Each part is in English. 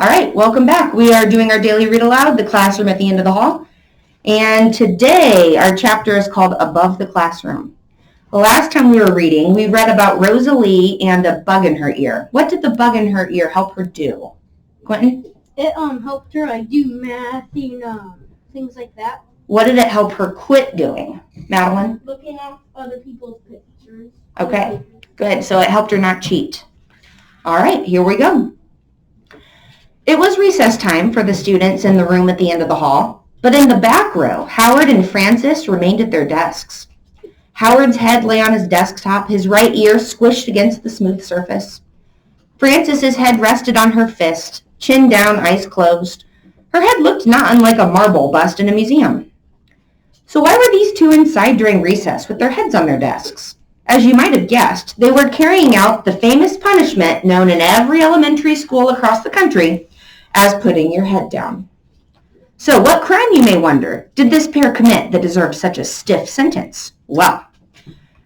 All right, welcome back. We are doing our daily read aloud, The Classroom at the End of the Hall. And today our chapter is called Above the Classroom. The last time we were reading, we read about Rosalie and a bug in her ear. What did the bug in her ear help her do? Quentin? It helped her do math and things like that. What did it help her quit doing? Madeline? Looking at other people's pictures. Okay, good. So it helped her not cheat. All right, here we go. It was recess time for the students in the room at the end of the hall, but in the back row, Howard and Francis remained at their desks. Howard's head lay on his desktop, his right ear squished against the smooth surface. Francis's head rested on her fist, chin down, eyes closed. Her head looked not unlike a marble bust in a museum. So why were these two inside during recess with their heads on their desks? As you might have guessed, they were carrying out the famous punishment known in every elementary school across the country as putting your head down. So what crime, you may wonder, did this pair commit that deserved such a stiff sentence? Well,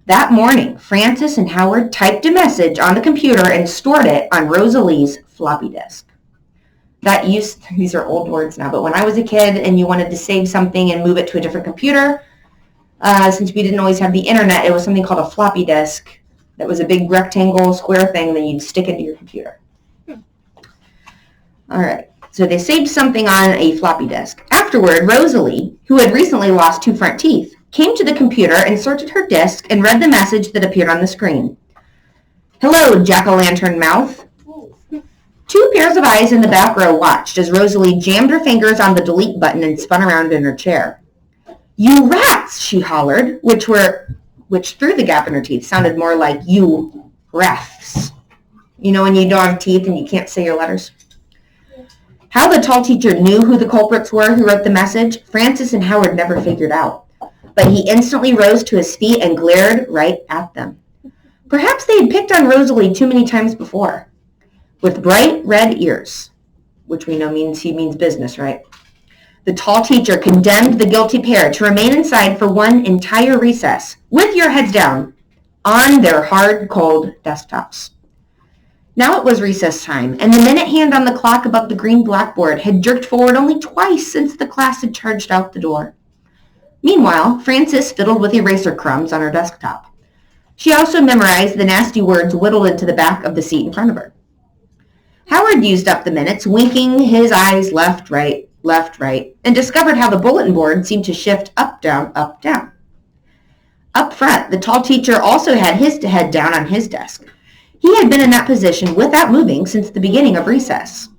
that morning, Francis and Howard typed a message on the computer and stored it on Rosalie's floppy disk. These are old words now, but when I was a kid and you wanted to save something and move it to a different computer, since we didn't always have the internet, it was something called a floppy disk. That was a big rectangle square thing that you'd stick into your computer. All right, so they saved something on a floppy disk. Afterward, Rosalie, who had recently lost 2 front teeth, came to the computer, inserted her disk, and read the message that appeared on the screen. Hello, jack-o'-lantern mouth. 2 pairs of eyes in the back row watched as Rosalie jammed her fingers on the delete button and spun around in her chair. You rats, she hollered, which through the gap in her teeth sounded more like you refs. You know when you don't have teeth and you can't say your letters? How the tall teacher knew who the culprits were who wrote the message, Francis and Howard never figured out. But he instantly rose to his feet and glared right at them. Perhaps they had picked on Rosalie too many times before. With bright red ears, which we know he means business, right? The tall teacher condemned the guilty pair to remain inside for one entire recess, with your heads down, on their hard, cold desktops. Now it was recess time, and the minute hand on the clock above the green blackboard had jerked forward only twice since the class had charged out the door. Meanwhile, Frances fiddled with eraser crumbs on her desktop. She also memorized the nasty words whittled into the back of the seat in front of her. Howard used up the minutes, winking his eyes left, right, and discovered how the bulletin board seemed to shift up, down, up, down. Up front, the tall teacher also had his head down on his desk. He had been in that position without moving since the beginning of recess.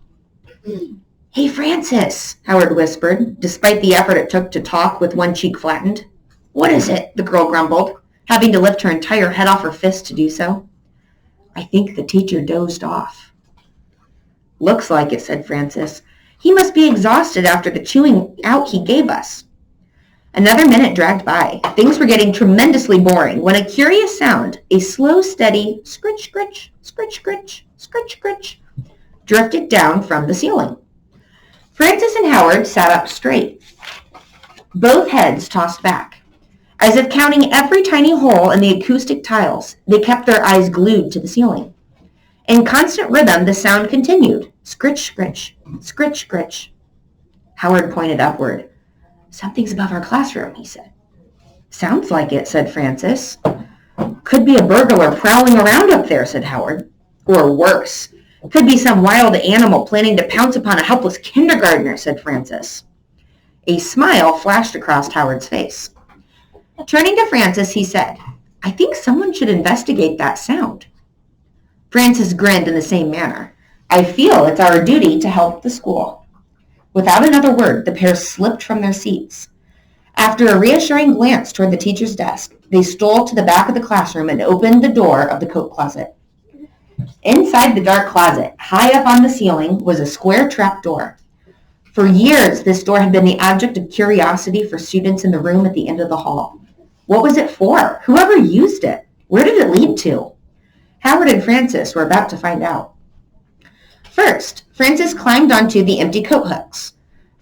Hey, Francis, Howard whispered, despite the effort it took to talk with one cheek flattened. What is it? The girl grumbled, having to lift her entire head off her fist to do so. I think the teacher dozed off. Looks like it, said Francis. He must be exhausted after the chewing out he gave us. Another minute dragged by. Things were getting tremendously boring when a curious sound, a slow, steady scritch, scritch, scritch, scritch, scritch, scritch, drifted down from the ceiling. Francis and Howard sat up straight. Both heads tossed back. As if counting every tiny hole in the acoustic tiles, they kept their eyes glued to the ceiling. In constant rhythm, the sound continued. Scritch, scritch, scritch, scritch. Howard pointed upward. Something's above our classroom, he said. Sounds like it, said Francis. Could be a burglar prowling around up there, said Howard. Or worse, could be some wild animal planning to pounce upon a helpless kindergartner, said Francis. A smile flashed across Howard's face. Turning to Francis, he said, I think someone should investigate that sound. Francis grinned in the same manner. I feel it's our duty to help the school. Without another word, the pair slipped from their seats. After a reassuring glance toward the teacher's desk, they stole to the back of the classroom and opened the door of the coat closet. Inside the dark closet, high up on the ceiling, was a square trap door. For years, this door had been the object of curiosity for students in the room at the end of the hall. What was it for? Whoever used it? Where did it lead to? Howard and Francis were about to find out. First, Frances climbed onto the empty coat hooks.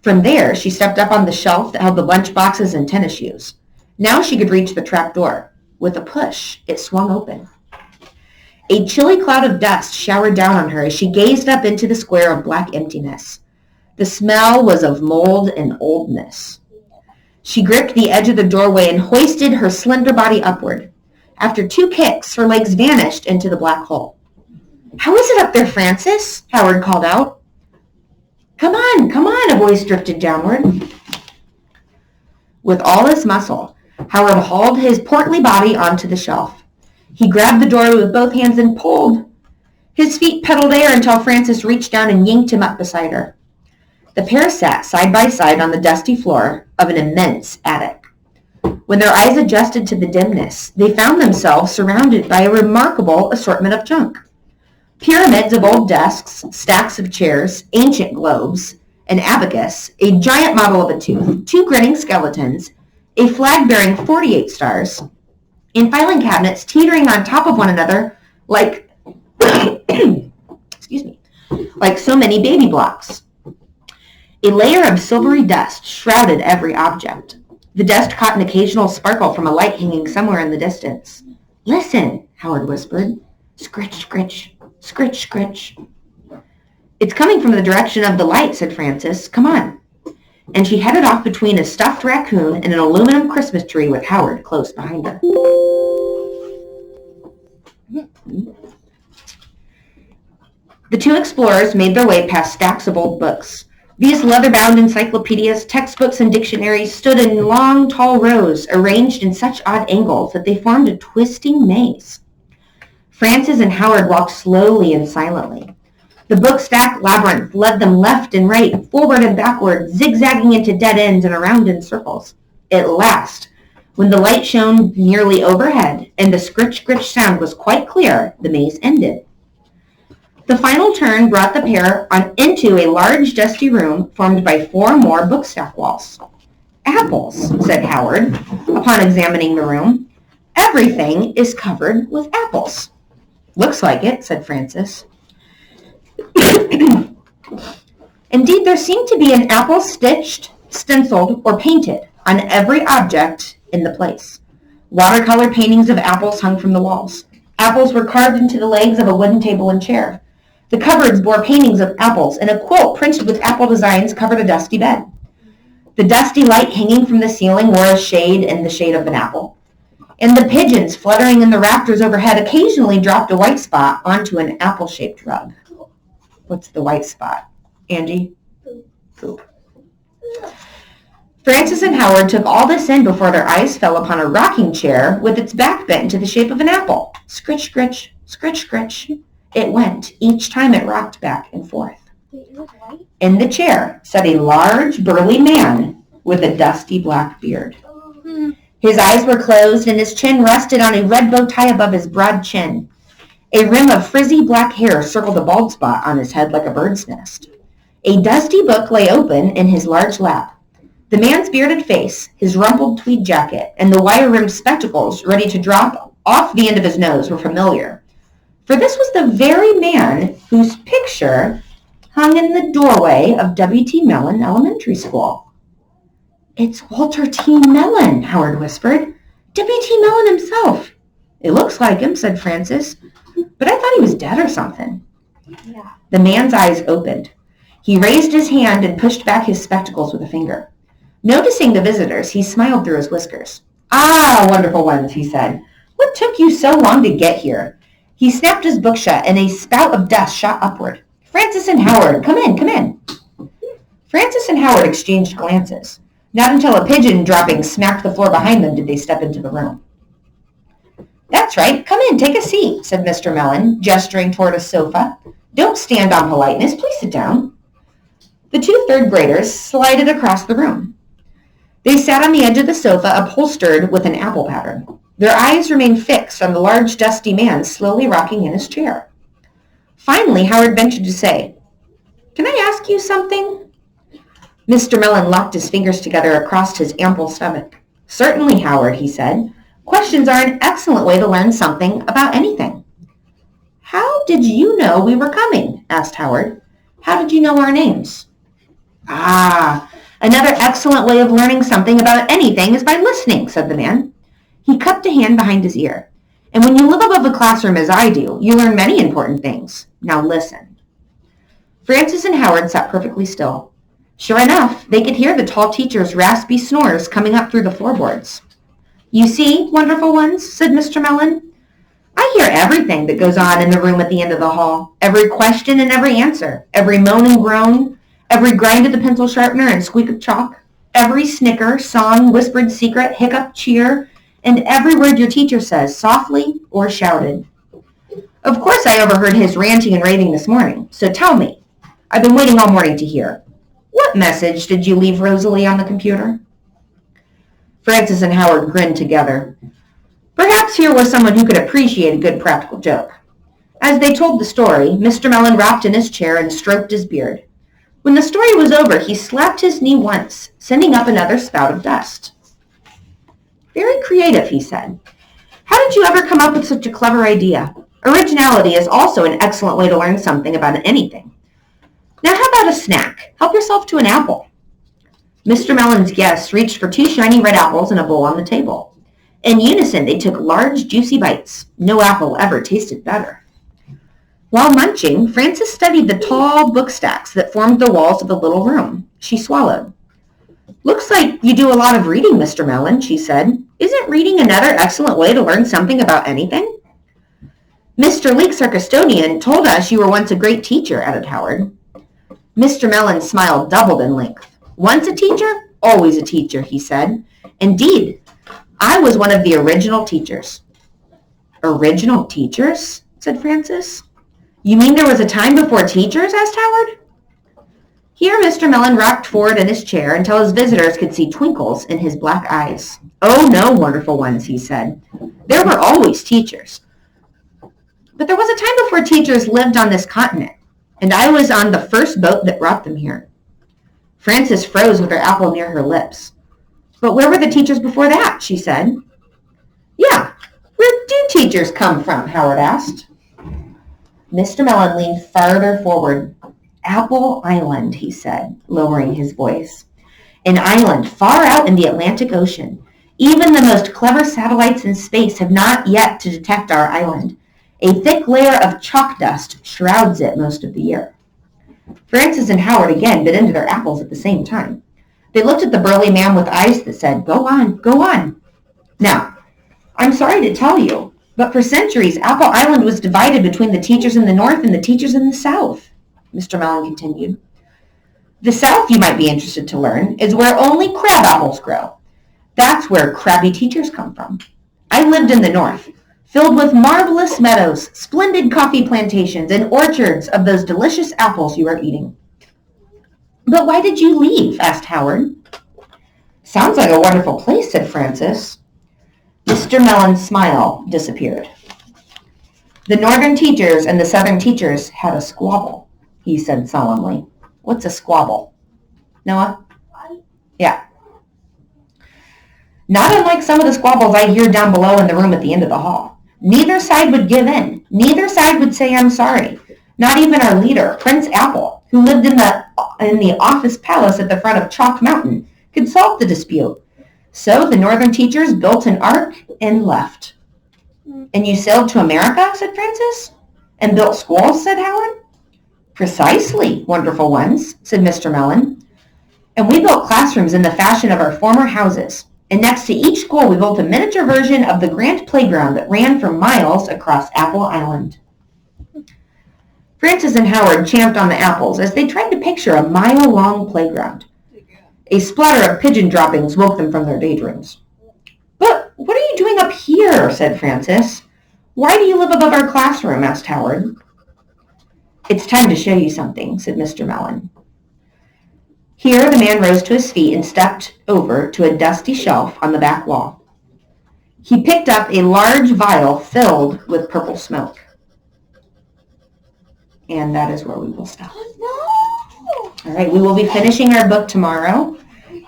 From there, she stepped up on the shelf that held the lunch boxes and tennis shoes. Now she could reach the trap door. With a push, it swung open. A chilly cloud of dust showered down on her as she gazed up into the square of black emptiness. The smell was of mold and oldness. She gripped the edge of the doorway and hoisted her slender body upward. After 2 kicks, her legs vanished into the black hole. "How is it up there, Frances?" Howard called out. Come on, a voice drifted downward. With all his muscle, Howard hauled his portly body onto the shelf. He grabbed the doorway with both hands and pulled. His feet pedaled air until Frances reached down and yanked him up beside her. The pair sat side by side on the dusty floor of an immense attic. When their eyes adjusted to the dimness, they found themselves surrounded by a remarkable assortment of junk. Pyramids of old desks, stacks of chairs, ancient globes, an abacus, a giant model of a tooth, 2 grinning skeletons, a flag bearing 48 stars, and filing cabinets teetering on top of one another like, like so many baby blocks. A layer of silvery dust shrouded every object. The dust caught an occasional sparkle from a light hanging somewhere in the distance. "Listen," Howard whispered. "Scritch, scritch, scritch, scritch." "It's coming from the direction of the light," said Frances. "Come on." And she headed off between a stuffed raccoon and an aluminum Christmas tree with Howard close behind her. The 2 explorers made their way past stacks of old books. These leather-bound encyclopedias, textbooks, and dictionaries stood in long, tall rows, arranged in such odd angles that they formed a twisting maze. Frances and Howard walked slowly and silently. The book-stack labyrinth led them left and right, forward and backward, zigzagging into dead ends and around in circles. At last, when the light shone nearly overhead and the scritch-scritch sound was quite clear, the maze ended. The final turn brought the pair into a large, dusty room formed by 4 more bookstack walls. "Apples," said Howard, upon examining the room. "Everything is covered with apples." "Looks like it," said Frances. Indeed, there seemed to be an apple stitched, stenciled, or painted on every object in the place. Watercolor paintings of apples hung from the walls. Apples were carved into the legs of a wooden table and chair. The cupboards bore paintings of apples, and a quilt printed with apple designs covered a dusty bed. The dusty light hanging from the ceiling wore a shade in the shade of an apple. And the pigeons fluttering in the rafters overhead occasionally dropped a white spot onto an apple-shaped rug. What's the white spot? Angie? Poop. Frances and Howard took all this in before their eyes fell upon a rocking chair with its back bent into the shape of an apple. Scritch, scritch, scritch, scritch. It went each time it rocked back and forth. In the chair sat a large, burly man with a dusty black beard. His eyes were closed and his chin rested on a red bow tie above his broad chin. A rim of frizzy black hair circled a bald spot on his head like a bird's nest. A dusty book lay open in his large lap. The man's bearded face, his rumpled tweed jacket, and the wire-rimmed spectacles ready to drop off the end of his nose were familiar. For this was the very man whose picture hung in the doorway of W.T. Mellon Elementary School. "It's Walter T. Mellon," Howard whispered. "W.T. Mellon himself." "It looks like him," said Frances. "But I thought he was dead or something." Yeah. The man's eyes opened. He raised his hand and pushed back his spectacles with a finger. Noticing the visitors, he smiled through his whiskers. "Ah, wonderful ones," he said. "What took you so long to get here?" He snapped his book shut, and a spout of dust shot upward. "Frances and Howard, come in, come in." Frances and Howard exchanged glances. Not until a pigeon dropping smacked the floor behind them did they step into the room. "That's right. Come in, take a seat," said Mr. Mellon, gesturing toward a sofa. "Don't stand on politeness. Please sit down." The 2 third graders slided across the room. They sat on the edge of the sofa, upholstered with an apple pattern. Their eyes remained fixed on the large, dusty man slowly rocking in his chair. Finally, Howard ventured to say, "Can I ask you something?" Mr. Mellon locked his fingers together across his ample stomach. "Certainly, Howard," he said. "Questions are an excellent way to learn something about anything." "How did you know we were coming?" asked Howard. "How did you know our names?" "Ah, another excellent way of learning something about anything is by listening," said the man. He cupped a hand behind his ear. And when you live above a classroom as I do, you learn many important things. Now listen. Frances and Howard sat perfectly still. Sure enough, they could hear the tall teacher's raspy snores coming up through the floorboards. You see, wonderful ones, said Mr. Mellon. I hear everything that goes on in the room at the end of the hall, every question and every answer, every moan and groan, every grind of the pencil sharpener and squeak of chalk, every snicker, song, whispered secret, hiccup, cheer, and every word your teacher says, softly or shouted. Of course I overheard his ranting and raving this morning, so tell me. I've been waiting all morning to hear. What message did you leave Rosalie on the computer? Frances and Howard grinned together. Perhaps here was someone who could appreciate a good practical joke. As they told the story, Mr. Mellon rocked in his chair and stroked his beard. When the story was over, he slapped his knee once, sending up another spout of dust. Very creative, he said. How did you ever come up with such a clever idea? Originality is also an excellent way to learn something about anything. Now how about a snack? Help yourself to an apple. Mr. Mellon's guests reached for 2 shiny red apples and a bowl on the table. In unison, they took large, juicy bites. No apple ever tasted better. While munching, Frances studied the tall book stacks that formed the walls of the little room. She swallowed. Looks like you do a lot of reading, Mr. Mellon, she said. Isn't reading another excellent way to learn something about anything? Mr. Leeks, our custodian, told us you were once a great teacher, added Howard. Mr. Mellon's smile doubled in length. Once a teacher, always a teacher, he said. Indeed, I was one of the original teachers. Original teachers? Said Frances. You mean there was a time before teachers? Asked Howard. Here Mr. Mellon rocked forward in his chair until his visitors could see twinkles in his black eyes. Oh no, wonderful ones, he said. There were always teachers. But there was a time before teachers lived on this continent, and I was on the first boat that brought them here. Frances froze with her apple near her lips. But where were the teachers before that? She said. Yeah, where do teachers come from? Howard asked. Mr. Mellon leaned farther forward. Apple Island, he said, lowering his voice. An island far out in the Atlantic Ocean. Even the most clever satellites in space have not yet to detect our island. A thick layer of chalk dust shrouds it most of the year. Frances and Howard again bit into their apples at the same time. They looked at the burly man with eyes that said, Go on, go on. Now, I'm sorry to tell you, but for centuries, Apple Island was divided between the teachers in the north and the teachers in the south, Mr. Mellon continued. The south, you might be interested to learn, is where only crab apples grow. That's where crabby teachers come from. I lived in the north, filled with marvelous meadows, splendid coffee plantations, and orchards of those delicious apples you are eating. But why did you leave? Asked Howard. Sounds like a wonderful place, said Frances. Mr. Mellon's smile disappeared. The northern teachers and the southern teachers had a squabble, he said solemnly. What's a squabble? Noah? Yeah. Not unlike some of the squabbles I hear down below in the room at the end of the hall. Neither side would give in. Neither side would say, I'm sorry. Not even our leader, Prince Apple, who lived in the office palace at the front of Chalk Mountain, could solve the dispute. So the northern teachers built an ark and left. And you sailed to America, said Frances? And built schools, said Howard? Precisely, wonderful ones, said Mr. Mellon. And we built classrooms in the fashion of our former houses. And next to each school, we built a miniature version of the grand playground that ran for miles across Apple Island. Frances and Howard champed on the apples as they tried to picture a mile-long playground. A splatter of pigeon droppings woke them from their daydreams. But what are you doing up here? Said Frances. Why do you live above our classroom? Asked Howard. It's time to show you something, said Mr. Mellon. Here the man rose to his feet and stepped over to a dusty shelf on the back wall. He picked up a large vial filled with purple smoke. And that is where we will stop. No! All right, we will be finishing our book tomorrow.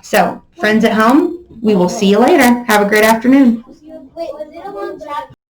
So, friends at home, we will see you later. Have a great afternoon. Wait, was it a long chapter?